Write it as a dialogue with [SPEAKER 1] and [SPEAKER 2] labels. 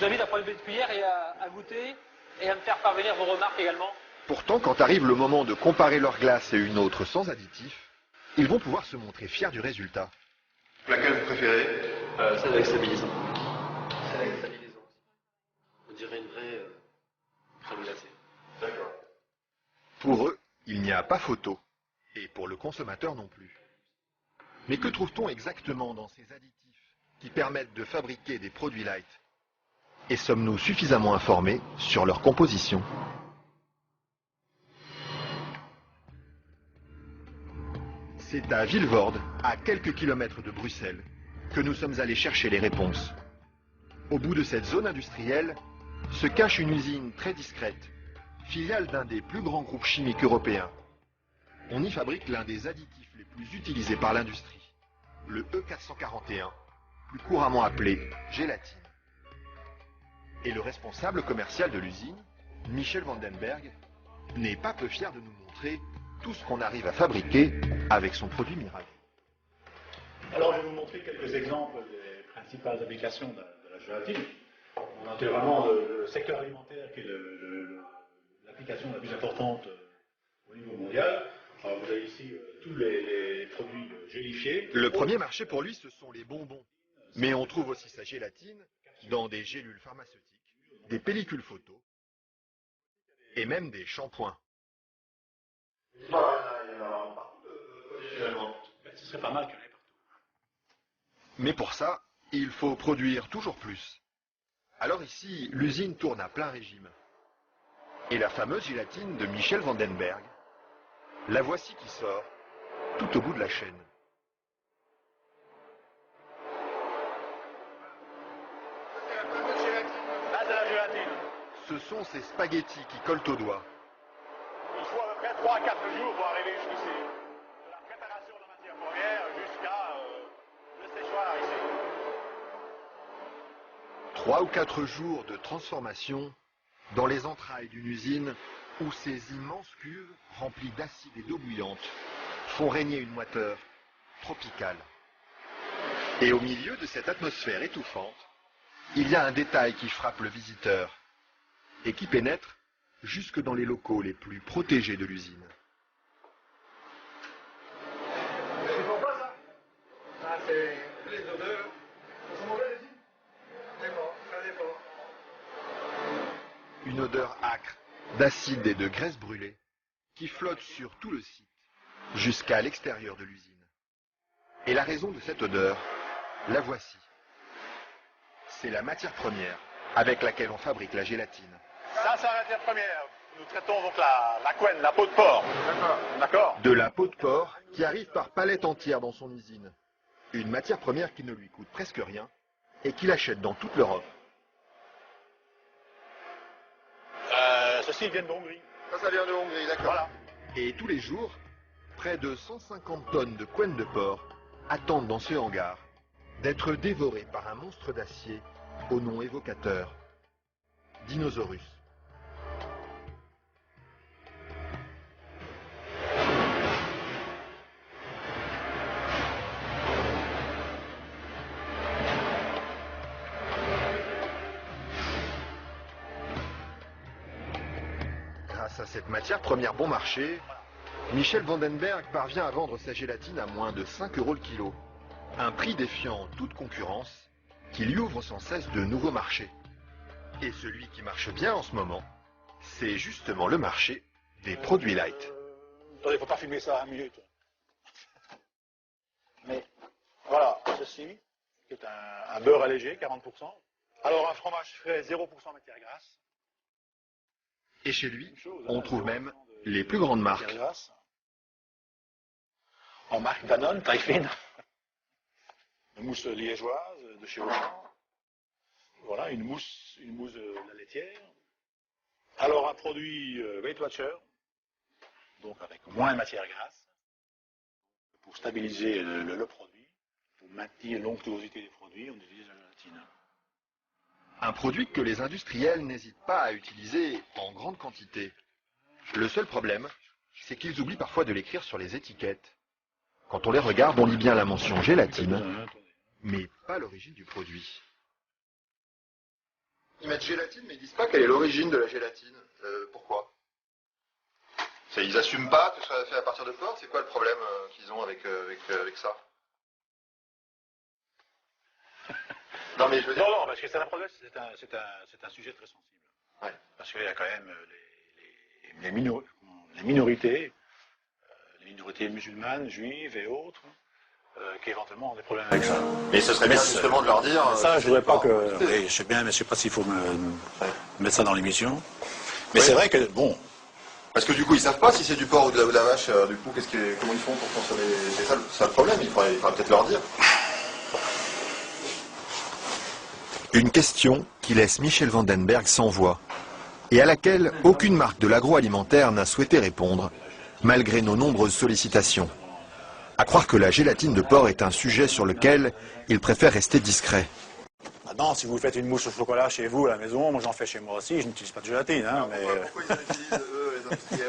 [SPEAKER 1] vous invite à prendre une petite cuillère et à goûter et à me faire parvenir vos remarques également.
[SPEAKER 2] Pourtant, quand arrive le moment de comparer leur glace et une autre sans additifs, ils vont pouvoir se montrer fiers du résultat.
[SPEAKER 3] Laquelle vous préférez?
[SPEAKER 4] Celle avec stabilisant. Celle avec stabilisant. On dirait une vraie crème glacée.
[SPEAKER 3] D'accord.
[SPEAKER 2] Pour eux, il n'y a pas photo. Et pour le consommateur non plus. Mais que trouve-t-on exactement dans ces additifs qui permettent de fabriquer des produits light? Et sommes-nous suffisamment informés sur leur composition? C'est à Vilvoorde, à quelques kilomètres de Bruxelles, que nous sommes allés chercher les réponses. Au bout de cette zone industrielle se cache une usine très discrète, filiale d'un des plus grands groupes chimiques européens. On y fabrique l'un des additifs les plus utilisés par l'industrie, le E441, plus couramment appelé gélatine. Et le responsable commercial de l'usine, Michel Vandenberg, n'est pas peu fier de nous montrer tout ce qu'on arrive à fabriquer avec son produit miracle.
[SPEAKER 5] Alors, je vais vous montrer quelques exemples des principales applications de la gélatine. On a vraiment le secteur alimentaire qui est l'application la plus importante au niveau mondial. Alors, vous avez ici tous les produits gélifiés.
[SPEAKER 2] Le premier marché pour lui, ce sont les bonbons. Mais on trouve aussi sa gélatine dans des gélules pharmaceutiques, des pellicules photo et même des shampoings.
[SPEAKER 5] Ce serait pas mal qu'il y en ait partout.
[SPEAKER 2] Mais pour ça, il faut produire toujours plus. Alors ici, l'usine tourne à plein régime. Et la fameuse gélatine de Michel Vandenberg, la voici qui sort, tout au bout de la chaîne.
[SPEAKER 5] Là, c'est la gélatine.
[SPEAKER 2] Ce sont ces spaghettis qui collent aux doigts.
[SPEAKER 5] Il faut à peu près 3 à 4 jours pour arriver jusqu'ici. De la préparation de la matière première jusqu'à le séchoir ici.
[SPEAKER 2] 3 ou 4 jours de transformation dans les entrailles d'une usine où ces immenses cuves, remplies d'acide et d'eau bouillante, font régner une moiteur tropicale. Et au milieu de cette atmosphère étouffante, il y a un détail qui frappe le visiteur et qui pénètre jusque dans les locaux les plus protégés de l'usine.
[SPEAKER 5] C'est pourquoi ça? Ah, c'est les odeurs. Ça sent mauvais ici? D'accord, ça dépend.
[SPEAKER 2] Une odeur âcre, d'acide et de graisse brûlée qui flotte sur tout le site, jusqu'à l'extérieur de l'usine. Et la raison de cette odeur, la voici. C'est la matière première avec laquelle on fabrique la gélatine.
[SPEAKER 5] Ça, c'est la matière première. Nous traitons donc la couenne, la peau de porc. D'accord.
[SPEAKER 2] De la peau de porc qui arrive par palettes entières dans son usine. Une matière première qui ne lui coûte presque rien et qu'il achète dans toute l'Europe.
[SPEAKER 5] Ceci vient de Hongrie.
[SPEAKER 3] Ça vient de Hongrie, d'accord.
[SPEAKER 5] Voilà.
[SPEAKER 2] Et tous les jours, près de 150 tonnes de couenne de porc attendent dans ce hangar d'être dévorées par un monstre d'acier au nom évocateur, Dinosaurus. Grâce à cette matière première bon marché, Michel Vandenberg parvient à vendre sa gélatine à moins de 5 € le kilo. Un prix défiant toute concurrence qui lui ouvre sans cesse de nouveaux marchés. Et celui qui marche bien en ce moment, c'est justement le marché des produits light.
[SPEAKER 5] Attendez, il ne faut pas filmer ça à 1 minute. Mais voilà, ceci, qui est un beurre allégé, 40%. Alors un fromage frais, 0% matière grasse.
[SPEAKER 2] Et chez lui, on trouve même les plus grandes marques.
[SPEAKER 5] En marque Danone, taille fine. Une mousse liégeoise de chez Auchan. Voilà, une mousse de la laitière. Alors un produit Weight Watcher, donc avec moins de matière grasse, pour stabiliser le produit, pour maintenir l'onctuosité des produits, on utilise la gélatine.
[SPEAKER 2] Un produit que les industriels n'hésitent pas à utiliser en grande quantité. Le seul problème, c'est qu'ils oublient parfois de l'écrire sur les étiquettes. Quand on les regarde, on lit bien la mention gélatine, mais pas l'origine du produit.
[SPEAKER 3] mettent gélatine, mais ils disent pas quelle est l'origine de la gélatine. Pourquoi? Ils assument pas que ce soit fait à partir de porc. C'est quoi le problème qu'ils ont avec ça? Non, mais je veux dire...
[SPEAKER 5] Non, parce que c'est un problème, c'est un sujet très sensible.
[SPEAKER 3] Ouais.
[SPEAKER 5] Parce qu'il y a quand même les minorités, les minorités musulmanes, juives et autres, qui éventuellement ont des problèmes avec ça.
[SPEAKER 3] Mais ce serait bien justement de leur dire...
[SPEAKER 5] Ça, je voudrais pas que... Oui, je sais bien, mais je sais pas s'il faut mettre ça dans l'émission. Mais c'est vrai que, bon...
[SPEAKER 3] Parce que du coup, ils savent pas si c'est du porc ou de la vache. Du coup, comment ils font pour consommer? C'est ça le problème. Il faudrait peut-être leur dire.
[SPEAKER 2] Une question qui laisse Michel Vandenberg sans voix et à laquelle aucune marque de l'agroalimentaire n'a souhaité répondre, malgré nos nombreuses sollicitations. À croire que la gélatine de porc est un sujet sur lequel il préfère rester discret.
[SPEAKER 5] Maintenant, si vous faites une mousse au chocolat chez vous à la maison, moi j'en fais chez moi aussi, je n'utilise pas de gélatine. Hein, mais...
[SPEAKER 3] Pourquoi ils utilisent, eux, les industriels,